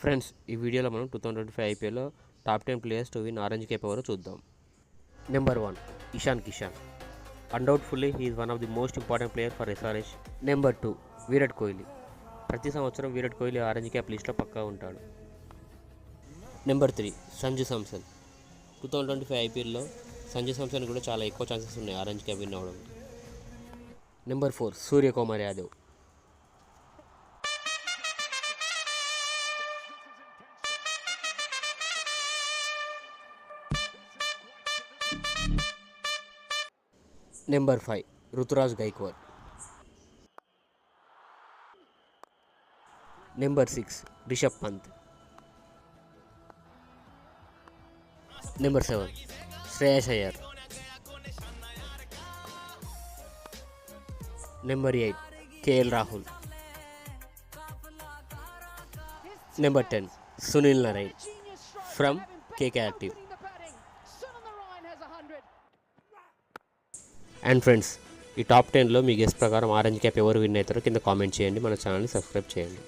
Friends, ఈ వీడియోలో మనం 2025 ఐపీఎల్లో top 10 players to win orange cap ఎవరో చూద్దాం. Number 1 Ishan Kishan. అన్డౌట్ఫుల్లీ he is one of the most important player for SRH. Number 2 Virat Kohli. ప్రతి సంవత్సరం విరాట్ కోహ్లీ ఆరెంజ్ క్యాప్ లిస్ట్లో పక్కా ఉంటాడు. నెంబర్ 3 సంజు శాంసన్. 2025 ఐపీఎల్లో సంజు శాంసన్ కూడా చాలా ఎక్కువ ఛాన్సెస్ ఉన్నాయి ఆరెంజ్ క్యాప్ విన్ అవ్వడం. Number 4 Suryakumar Yadav. Number 5 Ruturaj Gaikwad. Number 6 Rishabh Pant. Number 7 Shreyas Iyer. Number 8 KL Rahul. Number 10 Sunil Narine from KK active. And friends, ఈ టాప్ 10లో మీ గెస్ ప్రకారం ఆరెంజ్ క్యాప్ ఎవరు విన్ అవుతారో కింద కామెంట్ చేయండి. మన ఛానల్ని సబ్స్క్రైబ్ చేయండి.